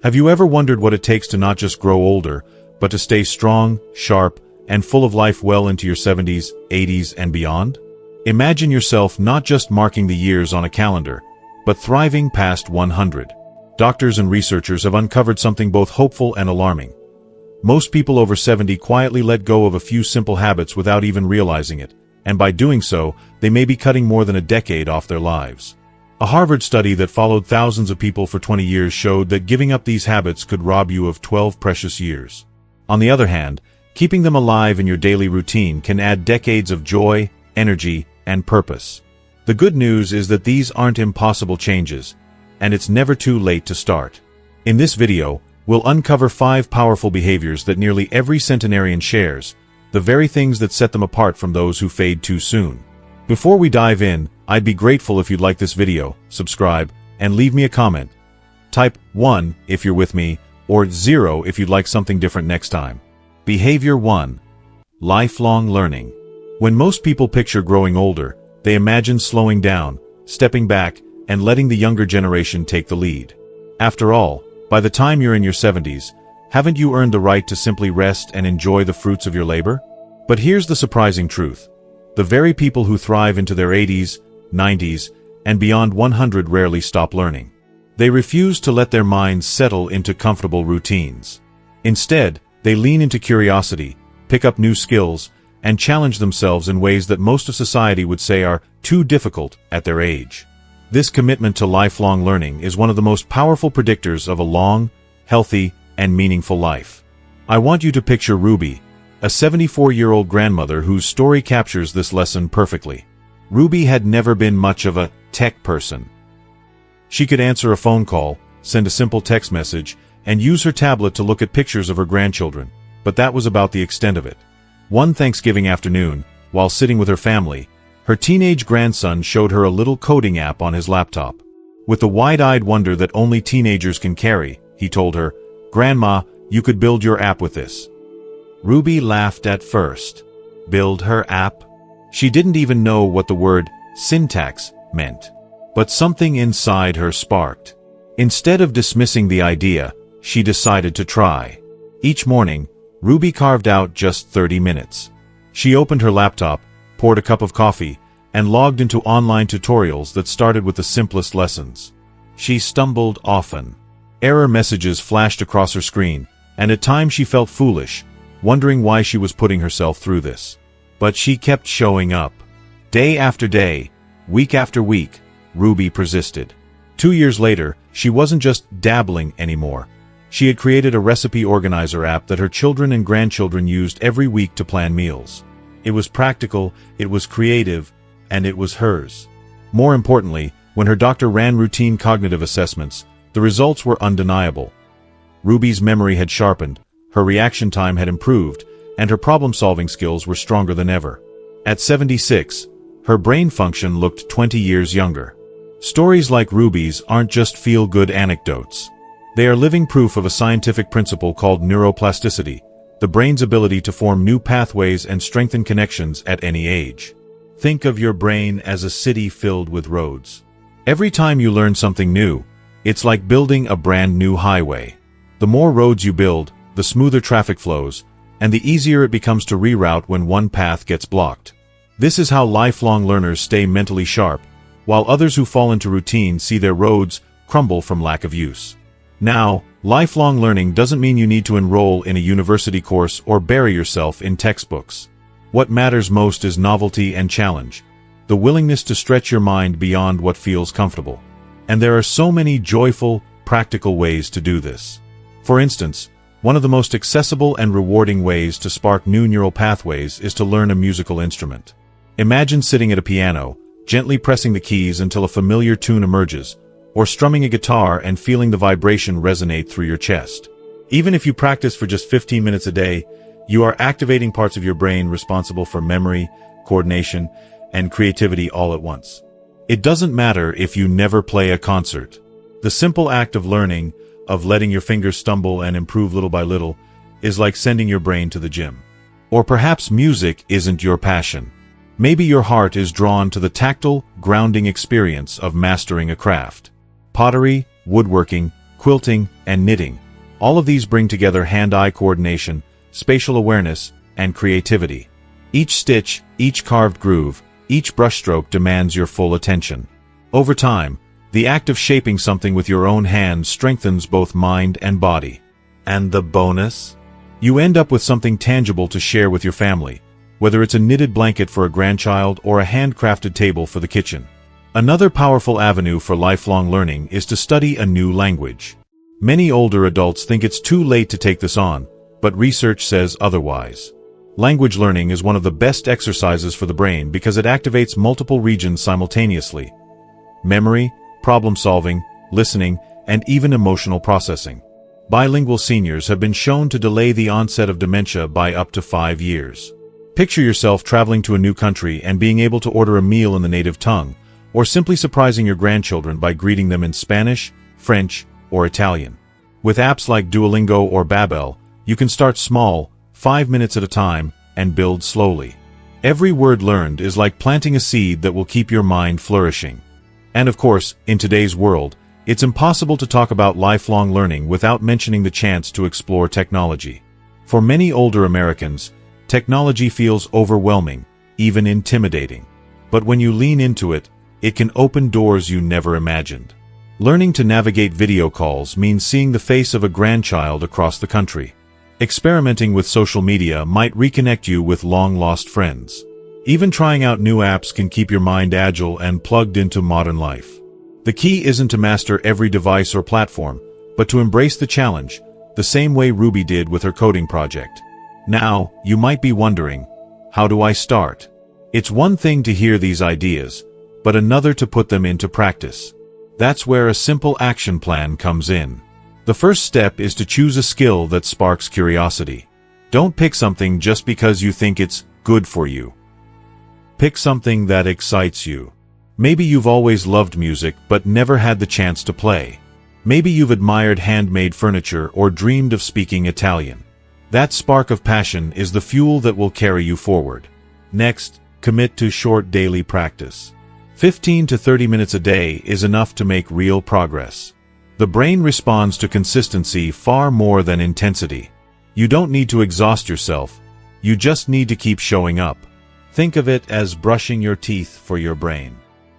Have you ever wondered what it takes to not just grow older, but to stay strong, sharp, and full of life well into your 70s, 80s, and beyond? Imagine yourself not just marking the years on a calendar, but thriving past 100. Doctors and researchers have uncovered something both hopeful and alarming. Most people over 70 quietly let go of a few simple habits without even realizing it, and by doing so, they may be cutting more than a decade off their lives. A Harvard study that followed thousands of people for 20 years showed that giving up these habits could rob you of 12 precious years. On the other hand, keeping them alive in your daily routine can add decades of joy, energy, and purpose. The good news is that these aren't impossible changes, and it's never too late to start. In this video, we'll uncover 5 powerful behaviors that nearly every centenarian shares, the very things that set them apart from those who fade too soon. Before we dive in, I'd be grateful if you'd like this video, subscribe, and leave me a comment. Type 1 if you're with me, or 0 if you'd like something different next time. Behavior 1. Lifelong learning. When most people picture growing older, they imagine slowing down, stepping back, and letting the younger generation take the lead. After all, by the time you're in your 70s, haven't you earned the right to simply rest and enjoy the fruits of your labor? But here's the surprising truth. The very people who thrive into their 80s, 90s, and beyond 100 rarely stop learning. They refuse to let their minds settle into comfortable routines. Instead, they lean into curiosity, pick up new skills, and challenge themselves in ways that most of society would say are too difficult at their age. This commitment to lifelong learning is one of the most powerful predictors of a long, healthy, and meaningful life. I want you to picture Ruby, a 74-year-old grandmother whose story captures this lesson perfectly. Ruby had never been much of a tech person. She could answer a phone call, send a simple text message, and use her tablet to look at pictures of her grandchildren, but that was about the extent of it. One Thanksgiving afternoon, while sitting with her family, her teenage grandson showed her a little coding app on his laptop. With the wide-eyed wonder that only teenagers can carry, he told her, "Grandma, you could build your app with this." Ruby laughed at first. Build her app? She didn't even know what the word syntax meant. But something inside her sparked. Instead of dismissing the idea, she decided to try. Each morning, Ruby carved out just 30 minutes. She opened her laptop, poured a cup of coffee, and logged into online tutorials that started with the simplest lessons. She stumbled often. Error messages flashed across her screen, and at times she felt foolish, wondering why she was putting herself through this. But she kept showing up. Day after day, week after week, Ruby persisted. 2 years later, she wasn't just dabbling anymore. She had created a recipe organizer app that her children and grandchildren used every week to plan meals. It was practical, it was creative, and it was hers. More importantly, when her doctor ran routine cognitive assessments, the results were undeniable. Ruby's memory had sharpened, her reaction time had improved, and her problem-solving skills were stronger than ever. At 76, her brain function looked 20 years younger. Stories like Ruby's aren't just feel-good anecdotes. They are living proof of a scientific principle called neuroplasticity, the brain's ability to form new pathways and strengthen connections at any age. Think of your brain as a city filled with roads. Every time you learn something new, it's like building a brand new highway. The more roads you build, the smoother traffic flows, and the easier it becomes to reroute when one path gets blocked. This is how lifelong learners stay mentally sharp, while others who fall into routine see their roads crumble from lack of use. Now, lifelong learning doesn't mean you need to enroll in a university course or bury yourself in textbooks. What matters most is novelty and challenge, the willingness to stretch your mind beyond what feels comfortable. And there are so many joyful, practical ways to do this. For instance, one of the most accessible and rewarding ways to spark new neural pathways is to learn a musical instrument. Imagine sitting at a piano, gently pressing the keys until a familiar tune emerges, or strumming a guitar and feeling the vibration resonate through your chest. Even if you practice for just 15 minutes a day, you are activating parts of your brain responsible for memory, coordination, and creativity all at once. It doesn't matter if you never play a concert. The simple act of learning, of letting your fingers stumble and improve little by little, is like sending your brain to the gym. Or perhaps music isn't your passion. Maybe your heart is drawn to the tactile, grounding experience of mastering a craft. Pottery, woodworking, quilting, and knitting. All of these bring together hand-eye coordination, spatial awareness, and creativity. Each stitch, each carved groove, each brushstroke demands your full attention. Over time, the act of shaping something with your own hands strengthens both mind and body. And the bonus? You end up with something tangible to share with your family, whether it's a knitted blanket for a grandchild or a handcrafted table for the kitchen. Another powerful avenue for lifelong learning is to study a new language. Many older adults think it's too late to take this on, but research says otherwise. Language learning is one of the best exercises for the brain because it activates multiple regions simultaneously: memory, problem-solving, listening, and even emotional processing. Bilingual seniors have been shown to delay the onset of dementia by up to 5 years. Picture yourself traveling to a new country and being able to order a meal in the native tongue, or simply surprising your grandchildren by greeting them in Spanish, French, or Italian. With apps like Duolingo or Babbel, you can start small, 5 minutes at a time, and build slowly. Every word learned is like planting a seed that will keep your mind flourishing. And of course, in today's world, it's impossible to talk about lifelong learning without mentioning the chance to explore technology. For many older Americans, technology feels overwhelming, even intimidating. But when you lean into it, it can open doors you never imagined. Learning to navigate video calls means seeing the face of a grandchild across the country. Experimenting with social media might reconnect you with long-lost friends. Even trying out new apps can keep your mind agile and plugged into modern life. The key isn't to master every device or platform, but to embrace the challenge, the same way Ruby did with her coding project. Now, you might be wondering, how do I start? It's one thing to hear these ideas, but another to put them into practice. That's where a simple action plan comes in. The first step is to choose a skill that sparks curiosity. Don't pick something just because you think it's good for you. Pick something that excites you. Maybe you've always loved music but never had the chance to play. Maybe you've admired handmade furniture or dreamed of speaking Italian. That spark of passion is the fuel that will carry you forward. Next, commit to short daily practice. 15 to 30 minutes a day is enough to make real progress. The brain responds to consistency far more than intensity. You don't need to exhaust yourself, you just need to keep showing up. Think of it as brushing your teeth for your brain.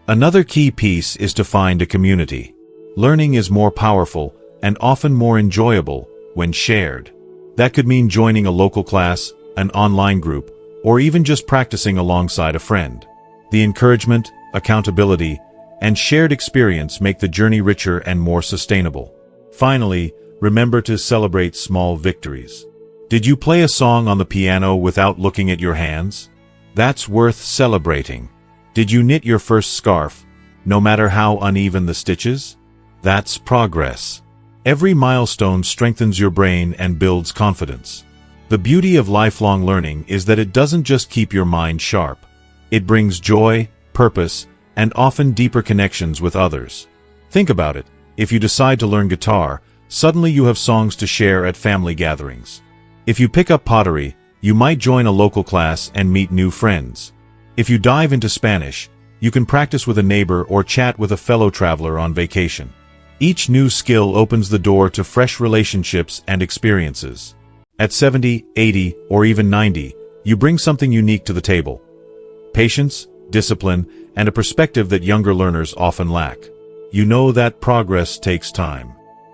Another key piece is to find a community. Learning is more powerful and often more enjoyable when shared. That could mean joining a local class, an online group, or even just practicing alongside a friend. The encouragement, accountability, and shared experience make the journey richer and more sustainable. Finally, remember to celebrate small victories. Did you play a song on the piano without looking at your hands? That's worth celebrating. Did you knit your first scarf, no matter how uneven the stitches? That's progress. Every milestone strengthens your brain and builds confidence. The beauty of lifelong learning is that it doesn't just keep your mind sharp. It brings joy, purpose, and often deeper connections with others. Think about it. If you decide to learn guitar, suddenly you have songs to share at family gatherings. If you pick up pottery, you might join a local class and meet new friends. If you dive into Spanish, you can practice with a neighbor or chat with a fellow traveler on vacation. Each new skill opens the door to fresh relationships and experiences. At 70, 80, or even 90, you bring something unique to the table: patience, discipline, and a perspective that younger learners often lack. You know that progress takes time.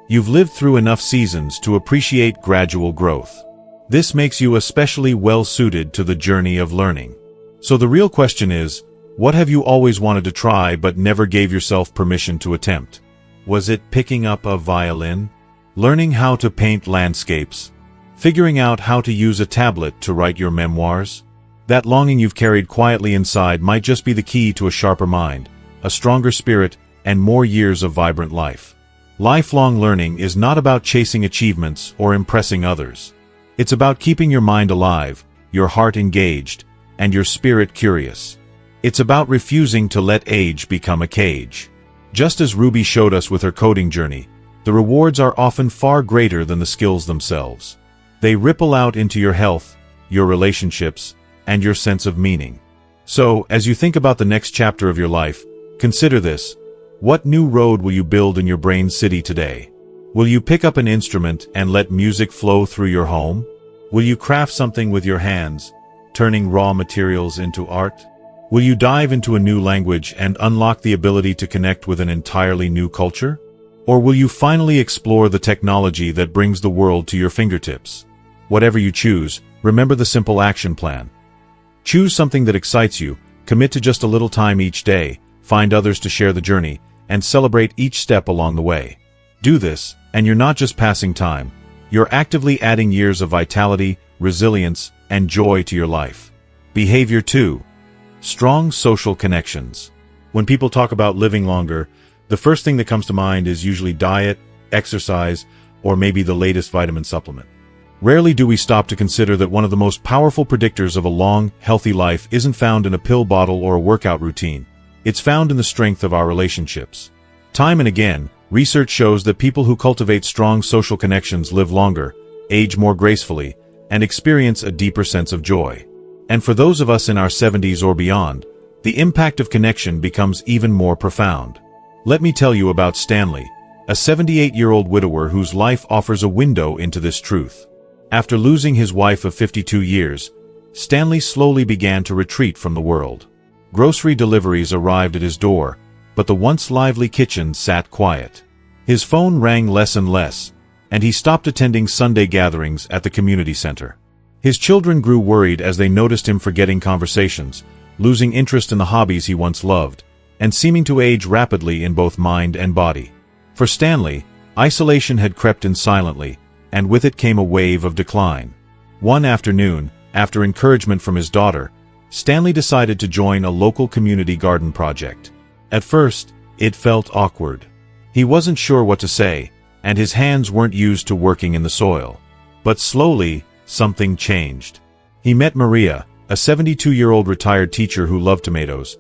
You've lived through enough seasons to appreciate gradual growth. This makes you especially well-suited to the journey of learning. So the real question is, what have you always wanted to try but never gave yourself permission to attempt? Was it picking up a violin? Learning how to paint landscapes? Figuring out how to use a tablet to write your memoirs? That longing you've carried quietly inside might just be the key to a sharper mind, a stronger spirit, and more years of vibrant life. Lifelong learning is not about chasing achievements or impressing others. It's about keeping your mind alive, your heart engaged, and your spirit curious. It's about refusing to let age become a cage. Just as Ruby showed us with her coding journey, the rewards are often far greater than the skills themselves. They ripple out into your health, your relationships, and your sense of meaning. So, as you think about the next chapter of your life, consider this: what new road will you build in your brain city today? Will you pick up an instrument and let music flow through your home? Will you craft something with your hands, turning raw materials into art? Will you dive into a new language and unlock the ability to connect with an entirely new culture? Or will you finally explore the technology that brings the world to your fingertips? Whatever you choose, remember the simple action plan. Choose something that excites you, commit to just a little time each day, find others to share the journey, and celebrate each step along the way. Do this, and you're not just passing time. You're actively adding years of vitality, resilience, and joy to your life. Behavior 2. Strong social connections. When people talk about living longer, the first thing that comes to mind is usually diet, exercise, or maybe the latest vitamin supplement. Rarely do we stop to consider that one of the most powerful predictors of a long, healthy life isn't found in a pill bottle or a workout routine. It's found in the strength of our relationships. Time and again, research shows that people who cultivate strong social connections live longer, age more gracefully, and experience a deeper sense of joy. And for those of us in our 70s or beyond, the impact of connection becomes even more profound. Let me tell you about Stanley, a 78-year-old widower whose life offers a window into this truth. After losing his wife of 52 years, Stanley slowly began to retreat from the world. Grocery deliveries arrived at his door, but the once lively kitchen sat quiet. His phone rang less and less, and he stopped attending Sunday gatherings at the community center. His children grew worried as they noticed him forgetting conversations, losing interest in the hobbies he once loved, and seeming to age rapidly in both mind and body. For Stanley, isolation had crept in silently, and with it came a wave of decline. One afternoon, after encouragement from his daughter, Stanley decided to join a local community garden project. At first, it felt awkward. He wasn't sure what to say, and his hands weren't used to working in the soil. But slowly, something changed. He met Maria, a 72-year-old retired teacher who loved tomatoes,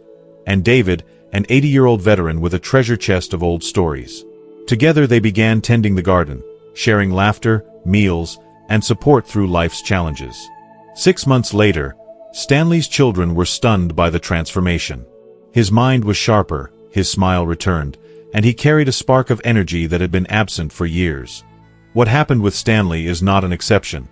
and David, an 80-year-old veteran with a treasure chest of old stories. Together they began tending the garden, sharing laughter, meals, and support through life's challenges. 6 months later, Stanley's children were stunned by the transformation. His mind was sharper, his smile returned, and he carried a spark of energy that had been absent for years. What happened with Stanley is not an exception.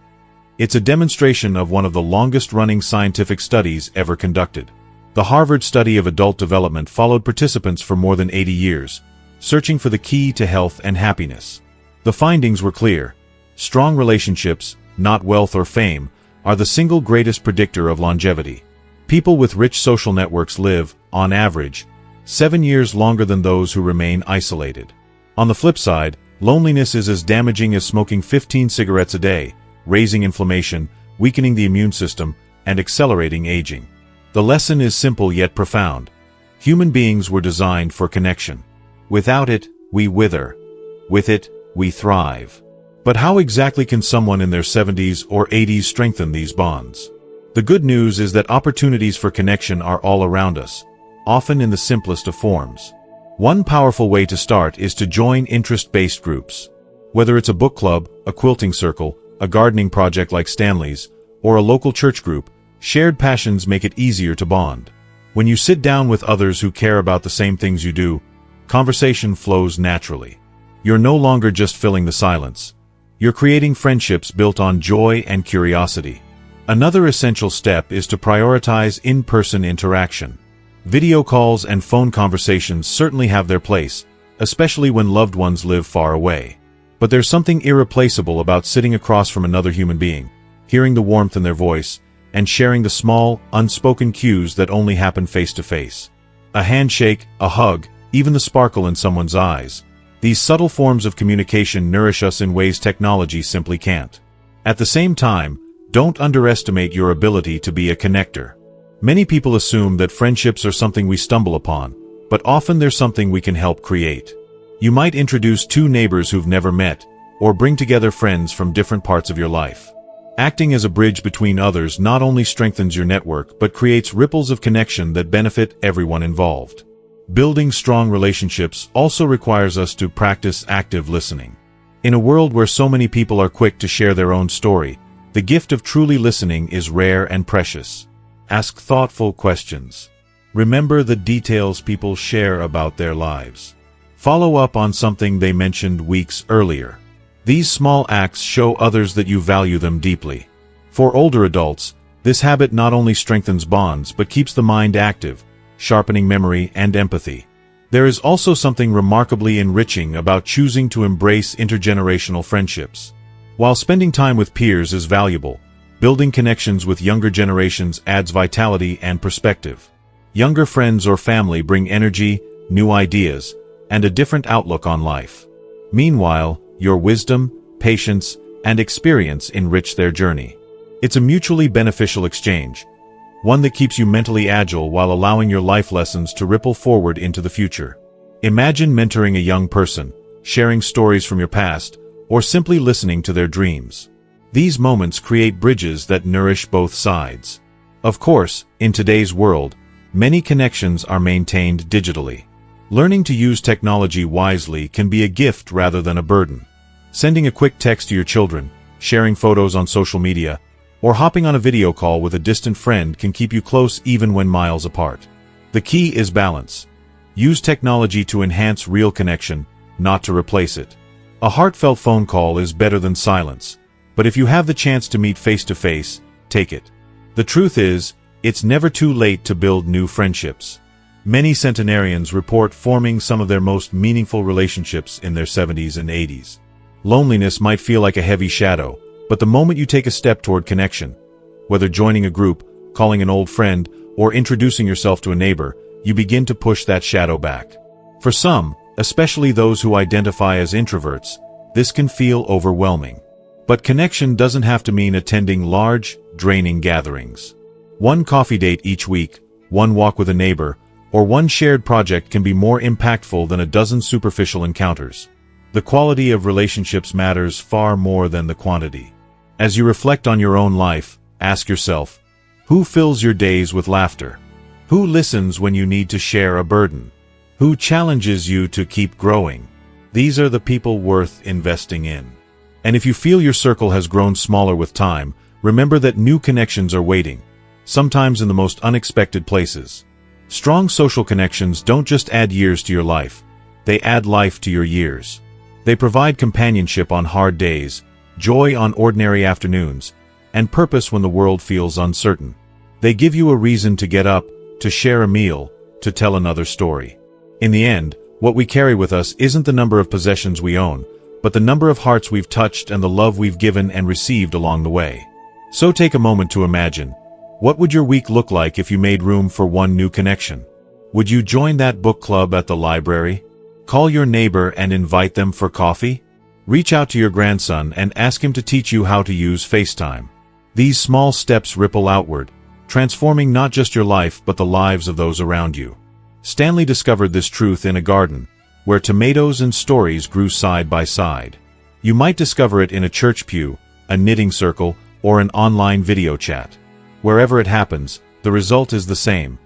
It's a demonstration of one of the longest-running scientific studies ever conducted. The Harvard study of adult development followed participants for more than 80 years, searching for the key to health and happiness. The findings were clear. Strong relationships, not wealth or fame, are the single greatest predictor of longevity. People with rich social networks live, on average, 7 years longer than those who remain isolated. On the flip side, loneliness is as damaging as smoking 15 cigarettes a day, raising inflammation, weakening the immune system, and accelerating aging. The lesson is simple yet profound. Human beings were designed for connection. Without it, we wither. With it, we thrive. But how exactly can someone in their 70s or 80s strengthen these bonds? The good news is that opportunities for connection are all around us, often in the simplest of forms. One powerful way to start is to join interest-based groups. Whether it's a book club, a quilting circle, a gardening project like Stanley's, or a local church group, shared passions make it easier to bond. When you sit down with others who care about the same things you do, conversation flows naturally. You're no longer just filling the silence. You're creating friendships built on joy and curiosity. Another essential step is to prioritize in-person interaction. Video calls and phone conversations certainly have their place, especially when loved ones live far away. But there's something irreplaceable about sitting across from another human being, hearing the warmth in their voice, and sharing the small, unspoken cues that only happen face to face. A handshake, a hug, even the sparkle in someone's eyes. These subtle forms of communication nourish us in ways technology simply can't. At the same time, don't underestimate your ability to be a connector. Many people assume that friendships are something we stumble upon, but often they're something we can help create. You might introduce two neighbors who've never met, or bring together friends from different parts of your life. Acting as a bridge between others not only strengthens your network but creates ripples of connection that benefit everyone involved. Building strong relationships also requires us to practice active listening. In a world where so many people are quick to share their own story, the gift of truly listening is rare and precious. Ask thoughtful questions. Remember the details people share about their lives. Follow up on something they mentioned weeks earlier. These small acts show others that you value them deeply. For older adults, this habit not only strengthens bonds but keeps the mind active, sharpening memory and empathy. There is also something remarkably enriching about choosing to embrace intergenerational friendships. While spending time with peers is valuable, building connections with younger generations adds vitality and perspective. Younger friends or family bring energy, new ideas, and a different outlook on life. Meanwhile, your wisdom, patience, and experience enrich their journey. It's a mutually beneficial exchange, one that keeps you mentally agile while allowing your life lessons to ripple forward into the future. Imagine mentoring a young person, sharing stories from your past, or simply listening to their dreams. These moments create bridges that nourish both sides. Of course, in today's world, many connections are maintained digitally. Learning to use technology wisely can be a gift rather than a burden. Sending a quick text to your children, sharing photos on social media, or hopping on a video call with a distant friend can keep you close even when miles apart. The key is balance. Use technology to enhance real connection, not to replace it. A heartfelt phone call is better than silence, but if you have the chance to meet face-to-face, take it. The truth is, it's never too late to build new friendships. Many centenarians report forming some of their most meaningful relationships in their 70s and 80s. Loneliness might feel like a heavy shadow, but the moment you take a step toward connection, whether joining a group, calling an old friend, or introducing yourself to a neighbor, you begin to push that shadow back. For some, especially those who identify as introverts, this can feel overwhelming. But connection doesn't have to mean attending large, draining gatherings. One coffee date each week, one walk with a neighbor, or one shared project can be more impactful than a dozen superficial encounters. The quality of relationships matters far more than the quantity. As you reflect on your own life, ask yourself, who fills your days with laughter? Who listens when you need to share a burden? Who challenges you to keep growing? These are the people worth investing in. And if you feel your circle has grown smaller with time, remember that new connections are waiting, sometimes in the most unexpected places. Strong social connections don't just add years to your life, they add life to your years. They provide companionship on hard days, joy on ordinary afternoons, and purpose when the world feels uncertain. They give you a reason to get up, to share a meal, to tell another story. In the end, what we carry with us isn't the number of possessions we own, but the number of hearts we've touched and the love we've given and received along the way. So take a moment to imagine, what would your week look like if you made room for one new connection? Would you join that book club at the library? Call your neighbor and invite them for coffee? Reach out to your grandson and ask him to teach you how to use FaceTime. These small steps ripple outward, transforming not just your life but the lives of those around you. Stanley discovered this truth in a garden, where tomatoes and stories grew side by side. You might discover it in a church pew, a knitting circle, or an online video chat. Wherever it happens, the result is the same.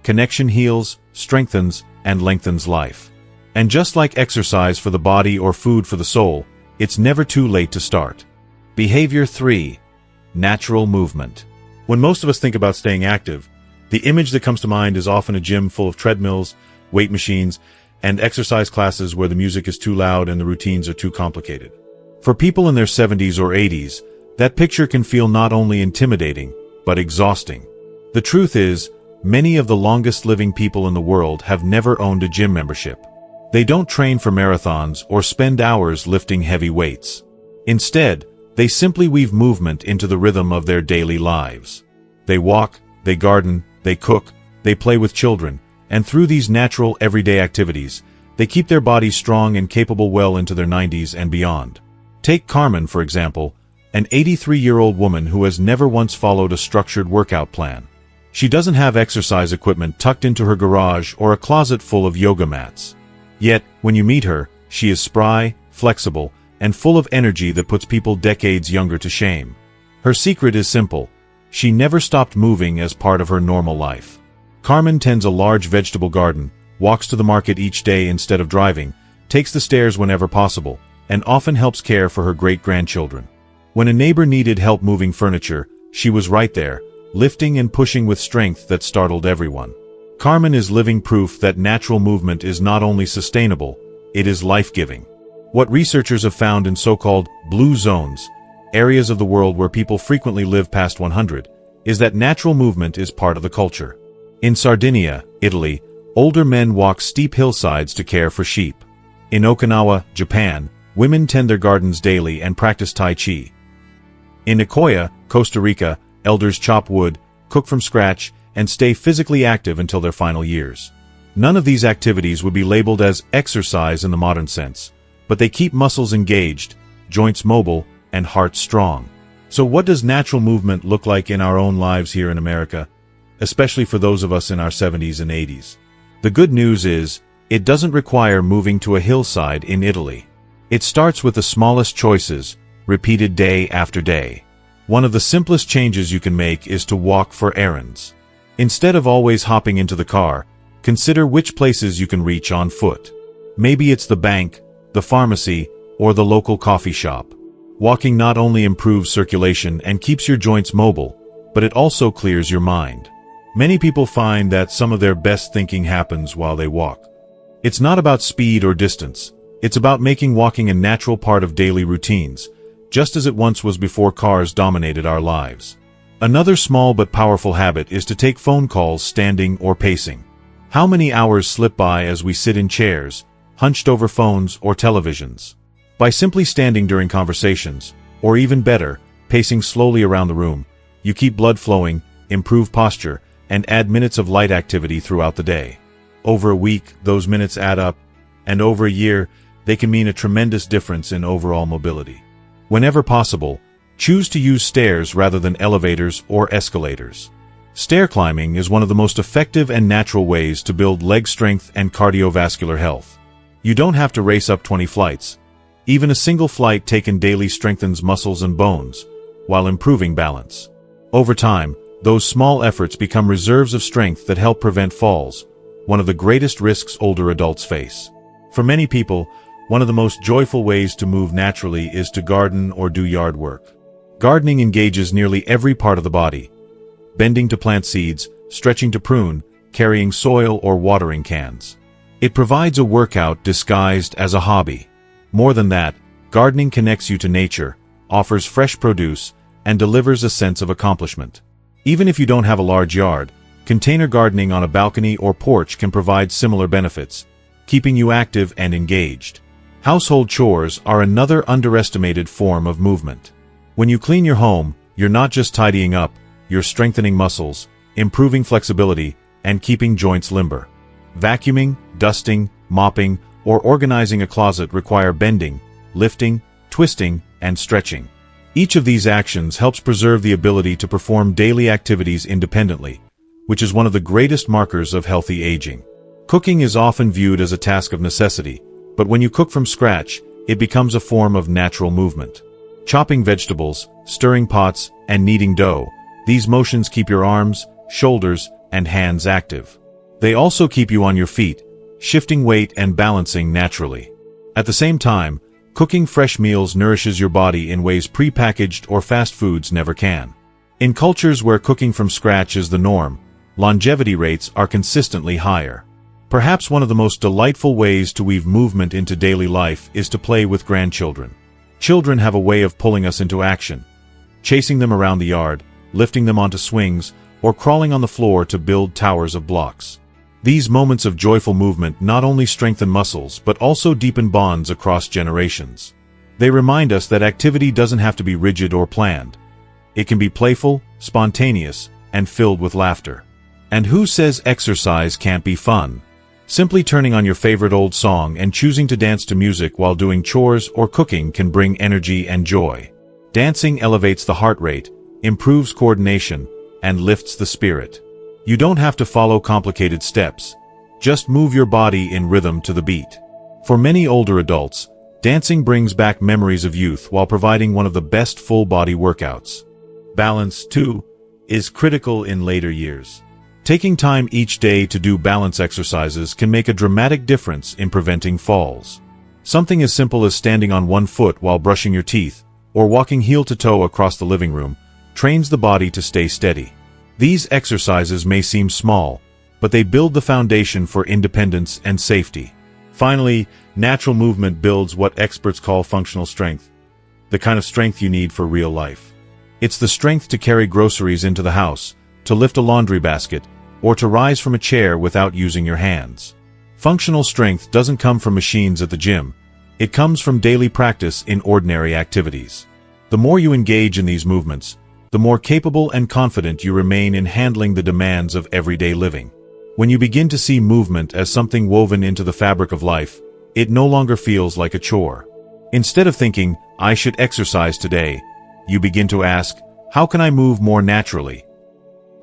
Connection heals, strengthens, and lengthens life. And just like exercise for the body or food for the soul, it's never too late to start. Behavior 3. Natural movement. When most of us think about staying active, the image that comes to mind is often a gym full of treadmills, weight machines, and exercise classes where the music is too loud and the routines are too complicated. For people in their 70s or 80s, that picture can feel not only intimidating, but exhausting. The truth is, many of the longest living people in the world have never owned a gym membership. They don't train for marathons or spend hours lifting heavy weights. Instead, they simply weave movement into the rhythm of their daily lives. They walk, they garden, they cook, they play with children, and through these natural everyday activities, they keep their bodies strong and capable well into their 90s and beyond. Take Carmen, for example, an 83-year-old woman who has never once followed a structured workout plan. She doesn't have exercise equipment tucked into her garage or a closet full of yoga mats. Yet, when you meet her, she is spry, flexible, and full of energy that puts people decades younger to shame. Her secret is simple. She never stopped moving as part of her normal life. Carmen tends a large vegetable garden, walks to the market each day instead of driving, takes the stairs whenever possible, and often helps care for her great-grandchildren. When a neighbor needed help moving furniture, she was right there, lifting and pushing with strength that startled everyone. Carmen is living proof that natural movement is not only sustainable, it is life-giving. What researchers have found in so-called blue zones, areas of the world where people frequently live past 100, is that natural movement is part of the culture. In Sardinia, Italy, older men walk steep hillsides to care for sheep. In Okinawa, Japan, women tend their gardens daily and practice Tai Chi. In Nicoya, Costa Rica, elders chop wood, cook from scratch, and stay physically active until their final years. None of these activities would be labeled as exercise in the modern sense, but they keep muscles engaged, joints mobile, and hearts strong. So what does natural movement look like in our own lives here in America, especially for those of us in our 70s and 80s? The good news is, it doesn't require moving to a hillside in Italy. It starts with the smallest choices, repeated day after day. One of the simplest changes you can make is to walk for errands. Instead of always hopping into the car, consider which places you can reach on foot. Maybe it's the bank, the pharmacy, or the local coffee shop. Walking not only improves circulation and keeps your joints mobile, but it also clears your mind. Many people find that some of their best thinking happens while they walk. It's not about speed or distance. It's about making walking a natural part of daily routines, just as it once was before cars dominated our lives. Another small but powerful habit is to take phone calls standing or pacing. How many hours slip by as we sit in chairs, hunched over phones or televisions? By simply standing during conversations, or even better, pacing slowly around the room, you keep blood flowing, improve posture, and add minutes of light activity throughout the day. Over a week, those minutes add up, and over a year, they can mean a tremendous difference in overall mobility. Whenever possible, choose to use stairs rather than elevators or escalators. Stair climbing is one of the most effective and natural ways to build leg strength and cardiovascular health. You don't have to race up 20 flights. Even a single flight taken daily strengthens muscles and bones, while improving balance. Over time, those small efforts become reserves of strength that help prevent falls, one of the greatest risks older adults face. For many people, one of the most joyful ways to move naturally is to garden or do yard work. Gardening engages nearly every part of the body. Bending to plant seeds, stretching to prune, carrying soil or watering cans. It provides a workout disguised as a hobby. More than that, gardening connects you to nature, offers fresh produce, and delivers a sense of accomplishment. Even if you don't have a large yard, container gardening on a balcony or porch can provide similar benefits, keeping you active and engaged. Household chores are another underestimated form of movement. When you clean your home, you're not just tidying up, you're strengthening muscles, improving flexibility, and keeping joints limber. Vacuuming, dusting, mopping, or organizing a closet require bending, lifting, twisting, and stretching. Each of these actions helps preserve the ability to perform daily activities independently, which is one of the greatest markers of healthy aging. Cooking is often viewed as a task of necessity, but when you cook from scratch, it becomes a form of natural movement. Chopping vegetables, stirring pots, and kneading dough, these motions keep your arms, shoulders, and hands active. They also keep you on your feet, shifting weight and balancing naturally. At the same time, cooking fresh meals nourishes your body in ways prepackaged or fast foods never can. In cultures where cooking from scratch is the norm, longevity rates are consistently higher. Perhaps one of the most delightful ways to weave movement into daily life is to play with grandchildren. Children have a way of pulling us into action, chasing them around the yard, lifting them onto swings, or crawling on the floor to build towers of blocks. These moments of joyful movement not only strengthen muscles but also deepen bonds across generations. They remind us that activity doesn't have to be rigid or planned. It can be playful, spontaneous, and filled with laughter. And who says exercise can't be fun? Simply turning on your favorite old song and choosing to dance to music while doing chores or cooking can bring energy and joy. Dancing elevates the heart rate, improves coordination, and lifts the spirit. You don't have to follow complicated steps. Just move your body in rhythm to the beat. For many older adults, dancing brings back memories of youth while providing one of the best full-body workouts. Balance, too, is critical in later years. Taking time each day to do balance exercises can make a dramatic difference in preventing falls. Something as simple as standing on one foot while brushing your teeth, or walking heel to toe across the living room, trains the body to stay steady. These exercises may seem small, but they build the foundation for independence and safety. Finally, natural movement builds what experts call functional strength, the kind of strength you need for real life. It's the strength to carry groceries into the house, to lift a laundry basket, or to rise from a chair without using your hands. Functional strength doesn't come from machines at the gym. It comes from daily practice in ordinary activities. The more you engage in these movements, the more capable and confident you remain in handling the demands of everyday living. When you begin to see movement as something woven into the fabric of life, it no longer feels like a chore. Instead of thinking, "I should exercise today," you begin to ask, "How can I move more naturally?"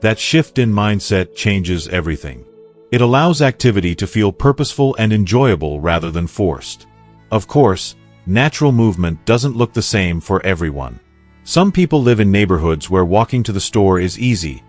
That shift in mindset changes everything. It allows activity to feel purposeful and enjoyable rather than forced. Of course, natural movement doesn't look the same for everyone. Some people live in neighborhoods where walking to the store is easy,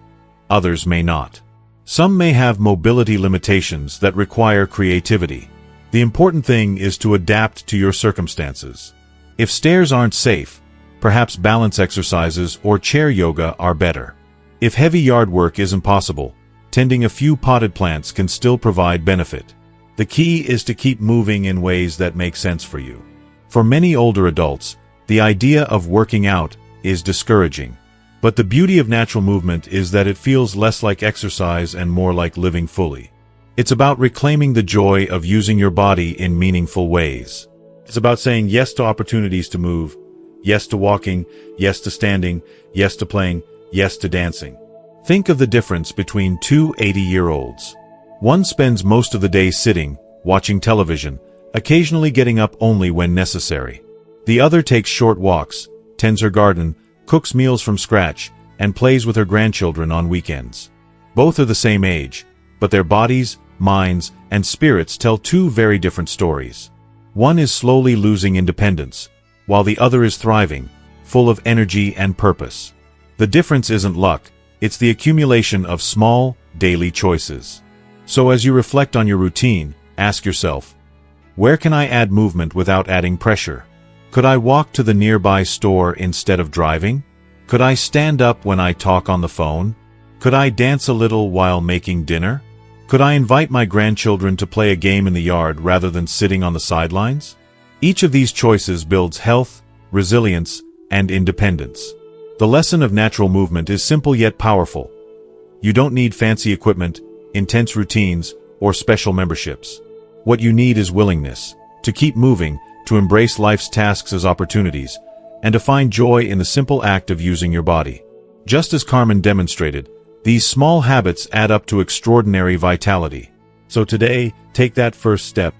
others may not. Some may have mobility limitations that require creativity. The important thing is to adapt to your circumstances. If stairs aren't safe, perhaps balance exercises or chair yoga are better. If heavy yard work isn't possible, tending a few potted plants can still provide benefit. The key is to keep moving in ways that make sense for you. For many older adults, the idea of working out is discouraging. But the beauty of natural movement is that it feels less like exercise and more like living fully. It's about reclaiming the joy of using your body in meaningful ways. It's about saying yes to opportunities to move, yes to walking, yes to standing, yes to playing, yes to dancing. Think of the difference between two 80-year-olds. One spends most of the day sitting, watching television, occasionally getting up only when necessary. The other takes short walks, tends her garden, cooks meals from scratch, and plays with her grandchildren on weekends. Both are the same age, but their bodies, minds, and spirits tell two very different stories. One is slowly losing independence, while the other is thriving, full of energy and purpose. The difference isn't luck, it's the accumulation of small, daily choices. So as you reflect on your routine, ask yourself, where can I add movement without adding pressure? Could I walk to the nearby store instead of driving? Could I stand up when I talk on the phone? Could I dance a little while making dinner? Could I invite my grandchildren to play a game in the yard rather than sitting on the sidelines? Each of these choices builds health, resilience, and independence. The lesson of natural movement is simple yet powerful. You don't need fancy equipment, intense routines, or special memberships. What you need is willingness to keep moving, to embrace life's tasks as opportunities, and to find joy in the simple act of using your body. Just as Carmen demonstrated, these small habits add up to extraordinary vitality. So today, take that first step,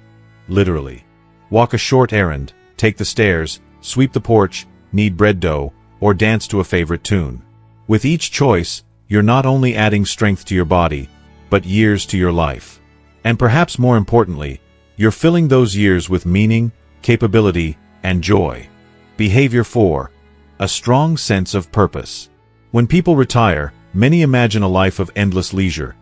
literally. Walk a short errand, take the stairs, sweep the porch, knead bread dough, or dance to a favorite tune. With each choice, you're not only adding strength to your body, but years to your life. And perhaps more importantly, you're filling those years with meaning, capability, and joy. Behavior 4. A strong sense of purpose. When people retire, many imagine a life of endless leisure.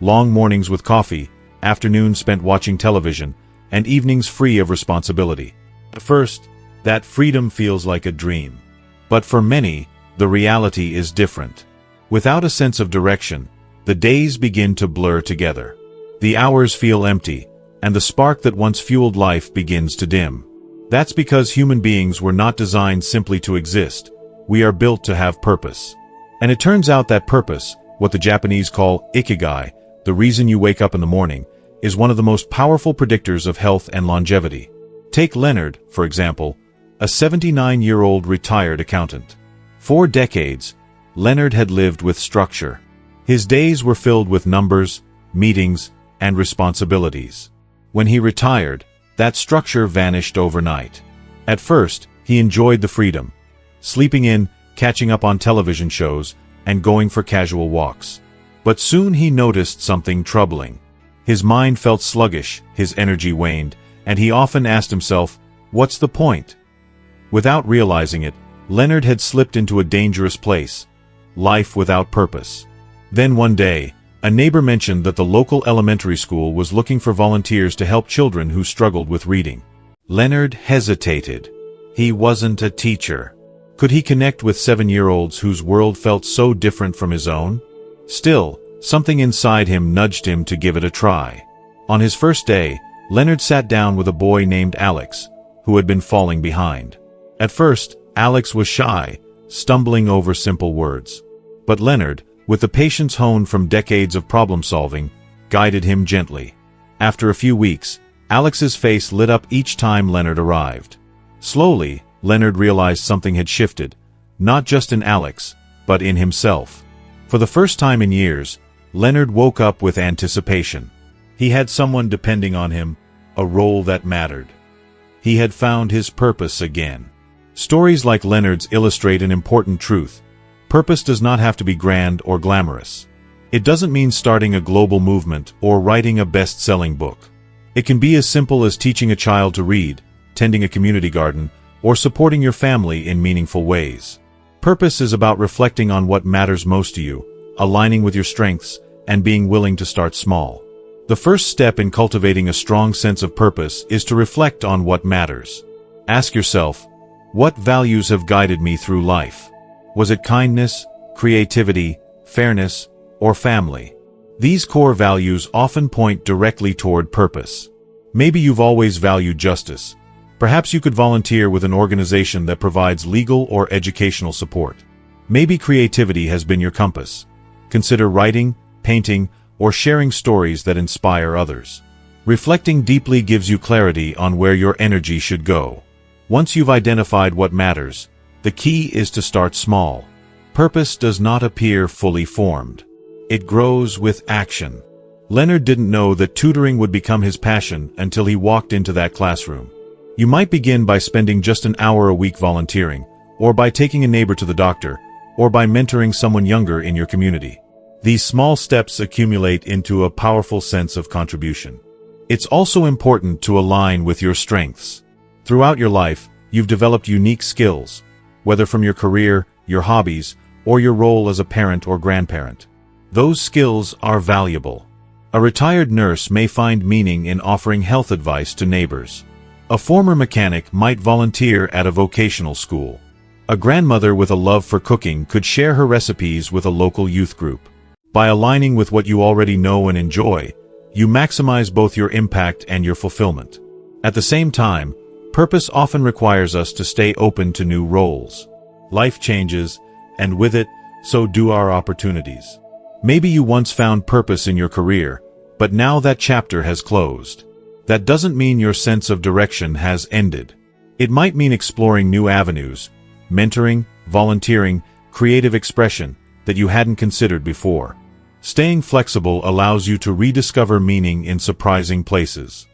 Long mornings with coffee, afternoons spent watching television, and evenings free of responsibility. At first, that freedom feels like a dream. But for many, the reality is different. Without a sense of direction, the days begin to blur together. The hours feel empty, and the spark that once fueled life begins to dim. That's because human beings were not designed simply to exist. We are built to have purpose. And it turns out that purpose, what the Japanese call ikigai, the reason you wake up in the morning, is one of the most powerful predictors of health and longevity. Take Leonard, for example, a 79-year-old retired accountant. For decades, Leonard had lived with structure. His days were filled with numbers, meetings, and responsibilities. When he retired, that structure vanished overnight. At first, he enjoyed the freedom, sleeping in, catching up on television shows, and going for casual walks. But soon he noticed something troubling. His mind felt sluggish, his energy waned, and he often asked himself, "What's the point?" Without realizing it, Leonard had slipped into a dangerous place, life without purpose. Then one day, a neighbor mentioned that the local elementary school was looking for volunteers to help children who struggled with reading. Leonard hesitated. He wasn't a teacher. Could he connect with 7-year-olds whose world felt so different from his own? Still, something inside him nudged him to give it a try. On his first day, Leonard sat down with a boy named Alex, who had been falling behind. At first, Alex was shy, stumbling over simple words. But Leonard, with the patience honed from decades of problem-solving, guided him gently. After a few weeks, Alex's face lit up each time Leonard arrived. Slowly, Leonard realized something had shifted, not just in Alex, but in himself. For the first time in years, Leonard woke up with anticipation. He had someone depending on him, a role that mattered. He had found his purpose again. Stories like Leonard's illustrate an important truth. Purpose does not have to be grand or glamorous. It doesn't mean starting a global movement or writing a best-selling book. It can be as simple as teaching a child to read, tending a community garden, or supporting your family in meaningful ways. Purpose is about reflecting on what matters most to you, aligning with your strengths, and being willing to start small. The first step in cultivating a strong sense of purpose is to reflect on what matters. Ask yourself, what values have guided me through life? Was it kindness, creativity, fairness, or family? These core values often point directly toward purpose. Maybe you've always valued justice. Perhaps you could volunteer with an organization that provides legal or educational support. Maybe creativity has been your compass. Consider writing, painting, or sharing stories that inspire others. Reflecting deeply gives you clarity on where your energy should go. Once you've identified what matters, the key is to start small. Purpose does not appear fully formed. It grows with action. Leonard didn't know that tutoring would become his passion until he walked into that classroom. You might begin by spending just an hour a week volunteering, or by taking a neighbor to the doctor, or by mentoring someone younger in your community. These small steps accumulate into a powerful sense of contribution. It's also important to align with your strengths. Throughout your life, you've developed unique skills, whether from your career, your hobbies, or your role as a parent or grandparent. Those skills are valuable. A retired nurse may find meaning in offering health advice to neighbors. A former mechanic might volunteer at a vocational school. A grandmother with a love for cooking could share her recipes with a local youth group. By aligning with what you already know and enjoy, you maximize both your impact and your fulfillment. At the same time, purpose often requires us to stay open to new roles. Life changes, and with it, so do our opportunities. Maybe you once found purpose in your career, but now that chapter has closed. That doesn't mean your sense of direction has ended. It might mean exploring new avenues, mentoring, volunteering, creative expression that you hadn't considered before. Staying flexible allows you to rediscover meaning in surprising places.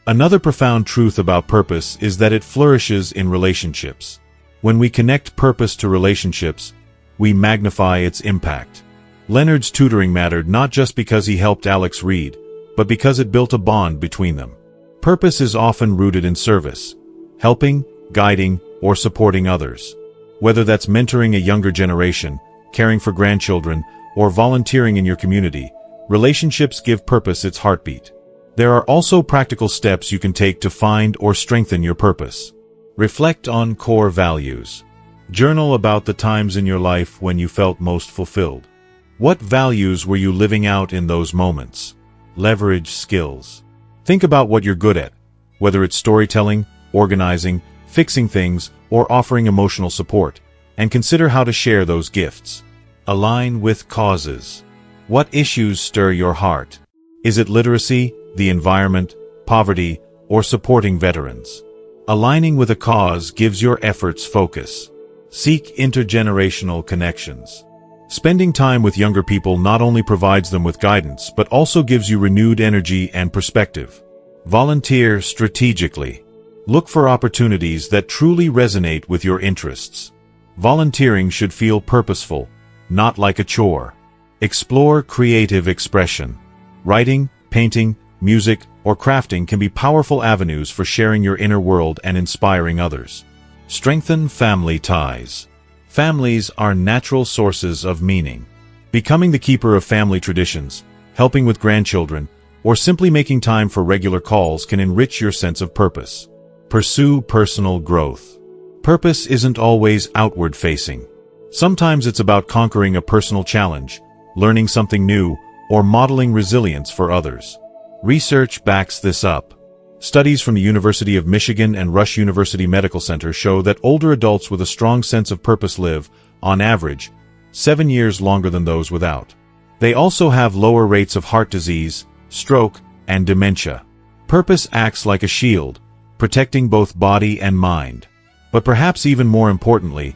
Another profound truth about purpose is that it flourishes in relationships. When we connect purpose to relationships, we magnify its impact. Leonard's tutoring mattered not just because he helped Alex read, but because it built a bond between them. Purpose is often rooted in service, helping, guiding, or supporting others. Whether that's mentoring a younger generation, caring for grandchildren, or volunteering in your community, relationships give purpose its heartbeat. There are also practical steps you can take to find or strengthen your purpose. Reflect on core values. Journal about the times in your life when you felt most fulfilled. What values were you living out in those moments? Leverage skills. Think about what you're good at, whether it's storytelling, organizing, fixing things, or offering emotional support, and consider how to share those gifts. Align with causes. What issues stir your heart? Is it literacy, the environment, poverty, or supporting veterans? Aligning with a cause gives your efforts focus. Seek intergenerational connections. Spending time with younger people not only provides them with guidance, but also gives you renewed energy and perspective. Volunteer strategically. Look for opportunities that truly resonate with your interests. Volunteering should feel purposeful, not like a chore. Explore creative expression. Writing, painting, music, or crafting can be powerful avenues for sharing your inner world and inspiring others. Strengthen family ties. Families are natural sources of meaning. Becoming the keeper of family traditions, helping with grandchildren, or simply making time for regular calls can enrich your sense of purpose. Pursue personal growth. Purpose isn't always outward-facing. Sometimes it's about conquering a personal challenge, learning something new, or modeling resilience for others. Research backs this up. Studies from the University of Michigan and Rush University Medical Center show that older adults with a strong sense of purpose live, on average, 7 years longer than those without. They also have lower rates of heart disease, stroke, and dementia. Purpose acts like a shield, protecting both body and mind. But perhaps even more importantly,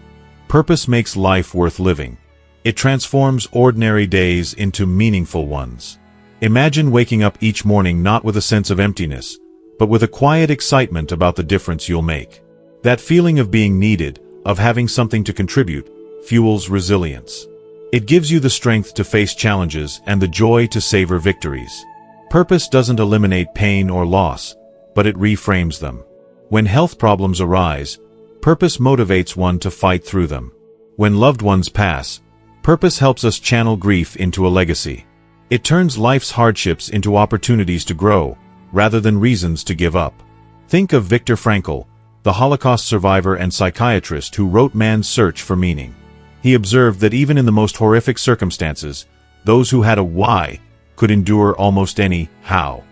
purpose makes life worth living. It transforms ordinary days into meaningful ones. Imagine waking up each morning not with a sense of emptiness, but with a quiet excitement about the difference you'll make. That feeling of being needed, of having something to contribute, fuels resilience. It gives you the strength to face challenges and the joy to savor victories. Purpose doesn't eliminate pain or loss, but it reframes them. When health problems arise, purpose motivates one to fight through them. When loved ones pass, purpose helps us channel grief into a legacy. It turns life's hardships into opportunities to grow, rather than reasons to give up. Think of Viktor Frankl, the Holocaust survivor and psychiatrist who wrote Man's Search for Meaning. He observed that even in the most horrific circumstances, those who had a why could endure almost any how.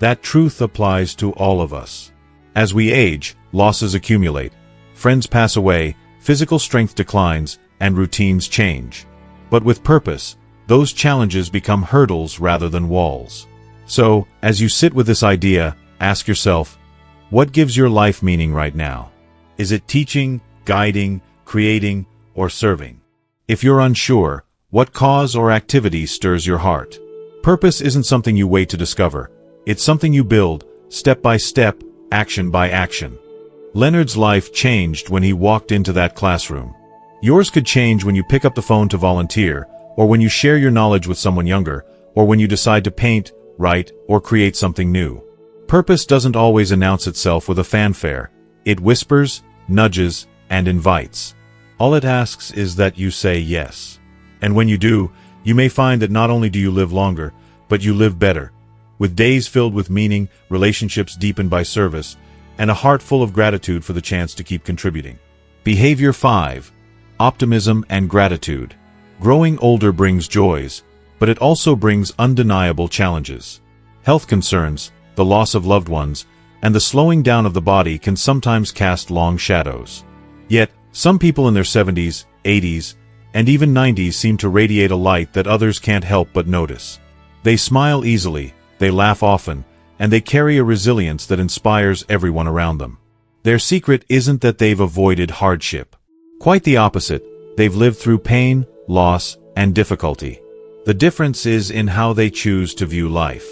That truth applies to all of us. As we age, losses accumulate, friends pass away, physical strength declines, and routines change. But with purpose, those challenges become hurdles rather than walls. So, as you sit with this idea, ask yourself, what gives your life meaning right now? Is it teaching, guiding, creating, or serving? If you're unsure, what cause or activity stirs your heart? Purpose isn't something you wait to discover. It's something you build, step by step, action by action. Leonard's life changed when he walked into that classroom. Yours could change when you pick up the phone to volunteer, or when you share your knowledge with someone younger, or when you decide to paint, write, or create something new. Purpose doesn't always announce itself with a fanfare. It whispers, nudges, and invites. All it asks is that you say yes. And when you do, you may find that not only do you live longer, but you live better, with days filled with meaning, relationships deepened by service, and a heart full of gratitude for the chance to keep contributing. Behavior 5. Optimism and gratitude. Growing older brings joys, but it also brings undeniable challenges. Health concerns, the loss of loved ones, and the slowing down of the body can sometimes cast long shadows. Yet, some people in their 70s, 80s, and even 90s seem to radiate a light that others can't help but notice. They smile easily, they laugh often, and they carry a resilience that inspires everyone around them. Their secret isn't that they've avoided hardship. Quite the opposite, they've lived through pain, loss, and difficulty. The difference is in how they choose to view life.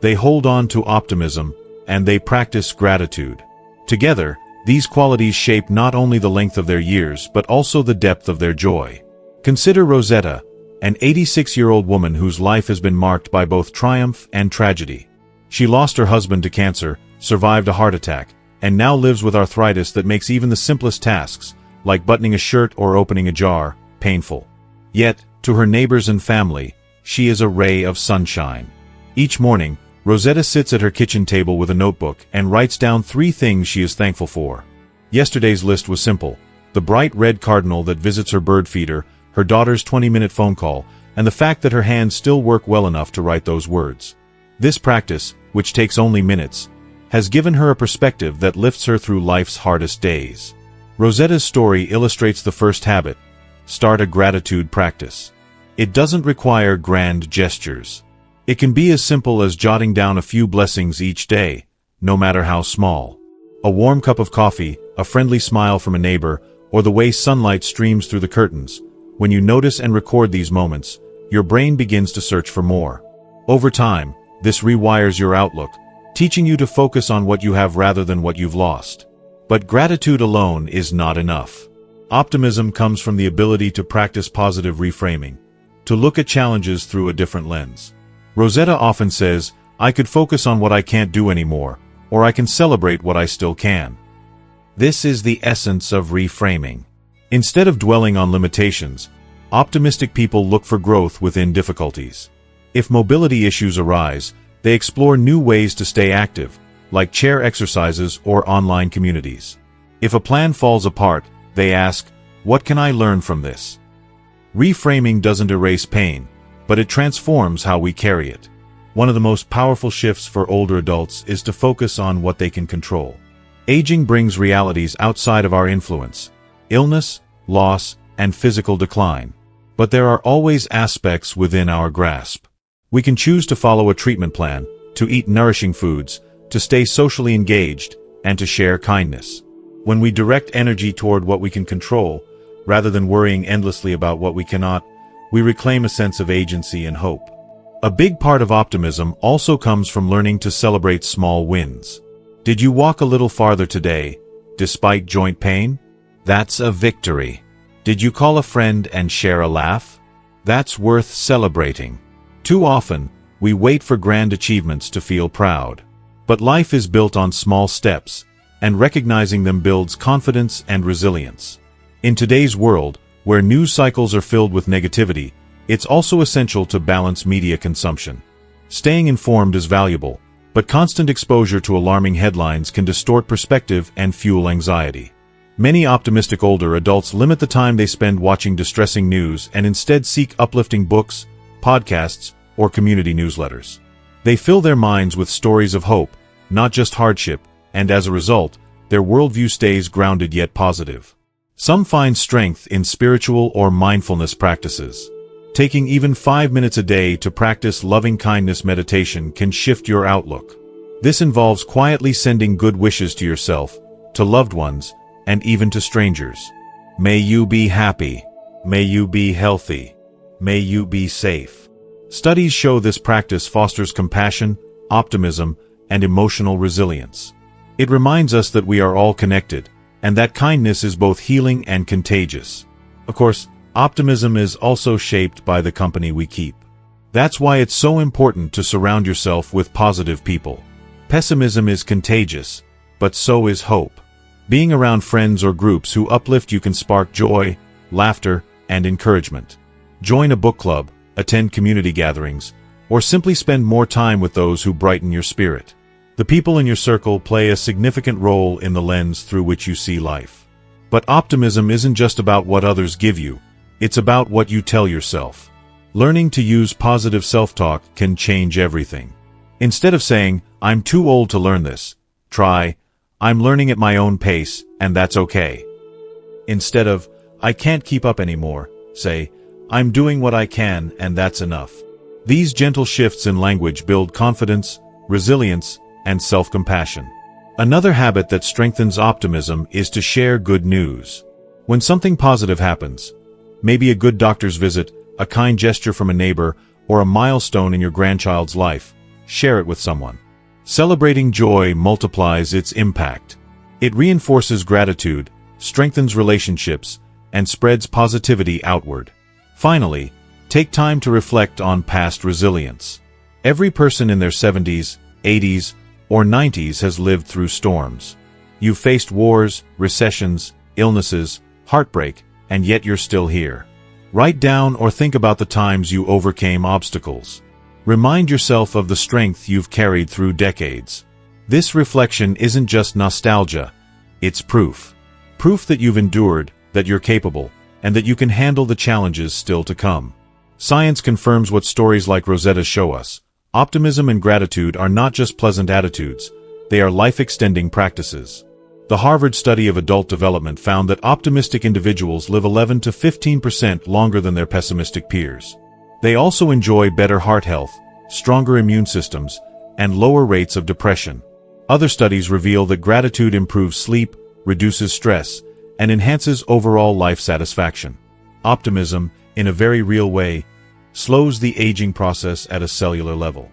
They hold on to optimism, and they practice gratitude. Together, these qualities shape not only the length of their years but also the depth of their joy. Consider Rosetta, an 86-year-old woman whose life has been marked by both triumph and tragedy. She lost her husband to cancer, survived a heart attack, and now lives with arthritis that makes even the simplest tasks, like buttoning a shirt or opening a jar, painful. Yet, to her neighbors and family, she is a ray of sunshine. Each morning, Rosetta sits at her kitchen table with a notebook and writes down 3 things she is thankful for. Yesterday's list was simple: the bright red cardinal that visits her bird feeder, her daughter's 20-minute phone call, and the fact that her hands still work well enough to write those words. This practice, which takes only minutes, has given her a perspective that lifts her through life's hardest days. Rosetta's story illustrates the first habit: start a gratitude practice. It doesn't require grand gestures. It can be as simple as jotting down a few blessings each day, no matter how small. A warm cup of coffee, a friendly smile from a neighbor, or the way sunlight streams through the curtains. When you notice and record these moments, your brain begins to search for more. Over time, this rewires your outlook, teaching you to focus on what you have rather than what you've lost. But gratitude alone is not enough. Optimism comes from the ability to practice positive reframing, to look at challenges through a different lens. Rosetta often says, "I could focus on what I can't do anymore, or I can celebrate what I still can." This is the essence of reframing. Instead of dwelling on limitations, optimistic people look for growth within difficulties. If mobility issues arise, they explore new ways to stay active, like chair exercises or online communities. If a plan falls apart, they ask, "What can I learn from this?" Reframing doesn't erase pain, but it transforms how we carry it. One of the most powerful shifts for older adults is to focus on what they can control. Aging brings realities outside of our influence: illness, loss, and physical decline. But there are always aspects within our grasp. We can choose to follow a treatment plan, to eat nourishing foods, to stay socially engaged, and to share kindness. When we direct energy toward what we can control, rather than worrying endlessly about what we cannot, we reclaim a sense of agency and hope. A big part of optimism also comes from learning to celebrate small wins. Did you walk a little farther today, despite joint pain? That's a victory. Did you call a friend and share a laugh? That's worth celebrating. Too often, we wait for grand achievements to feel proud. But life is built on small steps, and recognizing them builds confidence and resilience. In today's world, where news cycles are filled with negativity, it's also essential to balance media consumption. Staying informed is valuable, but constant exposure to alarming headlines can distort perspective and fuel anxiety. Many optimistic older adults limit the time they spend watching distressing news and instead seek uplifting books, podcasts, or community newsletters. They fill their minds with stories of hope, not just hardship, and as a result, their worldview stays grounded yet positive. Some find strength in spiritual or mindfulness practices. Taking even 5 minutes a day to practice loving-kindness meditation can shift your outlook. This involves quietly sending good wishes to yourself, to loved ones, and even to strangers. May you be happy. May you be healthy. May you be safe. Studies show this practice fosters compassion, optimism, and emotional resilience. It reminds us that we are all connected, and that kindness is both healing and contagious. Of course, optimism is also shaped by the company we keep. That's why it's so important to surround yourself with positive people. Pessimism is contagious, but so is hope. Being around friends or groups who uplift you can spark joy, laughter, and encouragement. Join a book club, attend community gatherings, or simply spend more time with those who brighten your spirit. The people in your circle play a significant role in the lens through which you see life. But optimism isn't just about what others give you, it's about what you tell yourself. Learning to use positive self-talk can change everything. Instead of saying, "I'm too old to learn this," try, "I'm learning at my own pace, and that's okay." Instead of, "I can't keep up anymore," say, "I'm doing what I can, and that's enough." These gentle shifts in language build confidence, resilience, and self-compassion. Another habit that strengthens optimism is to share good news. When something positive happens, maybe a good doctor's visit, a kind gesture from a neighbor, or a milestone in your grandchild's life, share it with someone. Celebrating joy multiplies its impact. It reinforces gratitude, strengthens relationships, and spreads positivity outward. Finally, take time to reflect on past resilience. Every person in their 70s, 80s, or 90s has lived through storms. You've faced wars, recessions, illnesses, heartbreak, and yet you're still here. Write down or think about the times you overcame obstacles. Remind yourself of the strength you've carried through decades. This reflection isn't just nostalgia, it's proof. Proof that you've endured, that you're capable, and that you can handle the challenges still to come. Science confirms what stories like Rosetta's show us. Optimism and gratitude are not just pleasant attitudes, they are life-extending practices. The Harvard study of adult development found that optimistic individuals live 11 to 15% longer than their pessimistic peers. They also enjoy better heart health, stronger immune systems, and lower rates of depression. Other studies reveal that gratitude improves sleep, reduces stress, and enhances overall life satisfaction. Optimism, in a very real way, slows the aging process at a cellular level.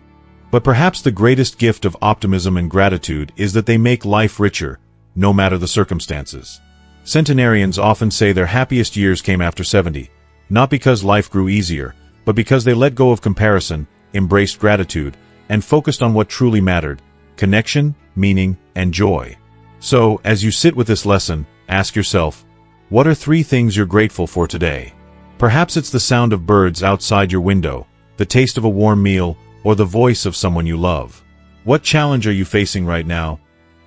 But perhaps the greatest gift of optimism and gratitude is that they make life richer, no matter the circumstances. Centenarians often say their happiest years came after 70, not because life grew easier, but because they let go of comparison, embraced gratitude, and focused on what truly mattered: connection, meaning, and joy. So, as you sit with this lesson, ask yourself, what are 3 things you're grateful for today? Perhaps it's the sound of birds outside your window, the taste of a warm meal, or the voice of someone you love. What challenge are you facing right now,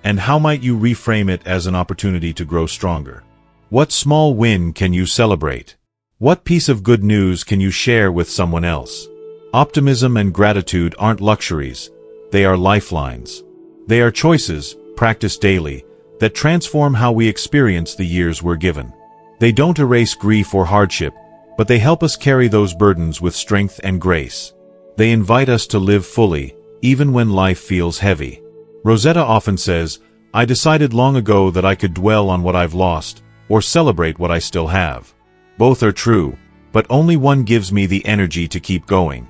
and how might you reframe it as an opportunity to grow stronger? What small win can you celebrate? What piece of good news can you share with someone else? Optimism and gratitude aren't luxuries, they are lifelines. They are choices, practiced daily, that transform how we experience the years we're given. They don't erase grief or hardship, but they help us carry those burdens with strength and grace. They invite us to live fully, even when life feels heavy. Rosetta often says, "I decided long ago that I could dwell on what I've lost, or celebrate what I still have." Both are true, but only one gives me the energy to keep going.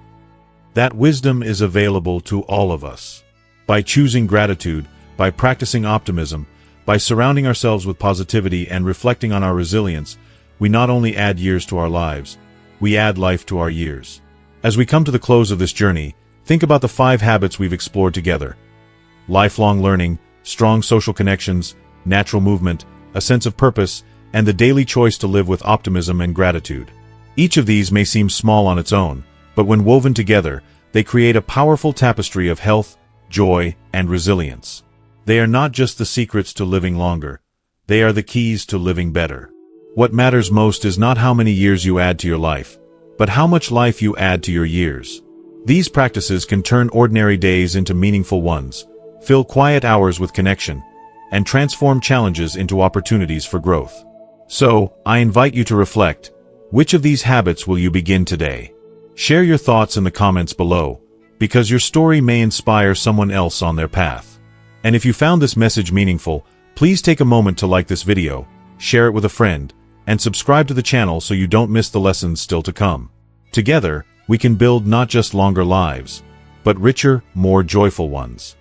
That wisdom is available to all of us. By choosing gratitude, by practicing optimism, by surrounding ourselves with positivity and reflecting on our resilience, we not only add years to our lives, we add life to our years. As we come to the close of this journey, think about the 5 habits we've explored together. Lifelong learning, strong social connections, natural movement, a sense of purpose, and the daily choice to live with optimism and gratitude. Each of these may seem small on its own, but when woven together, they create a powerful tapestry of health, joy, and resilience. They are not just the secrets to living longer, they are the keys to living better. What matters most is not how many years you add to your life, but how much life you add to your years. These practices can turn ordinary days into meaningful ones, fill quiet hours with connection, and transform challenges into opportunities for growth. So, I invite you to reflect, which of these habits will you begin today? Share your thoughts in the comments below, because your story may inspire someone else on their path. And if you found this message meaningful, please take a moment to like this video, share it with a friend, and subscribe to the channel so you don't miss the lessons still to come. Together, we can build not just longer lives, but richer, more joyful ones.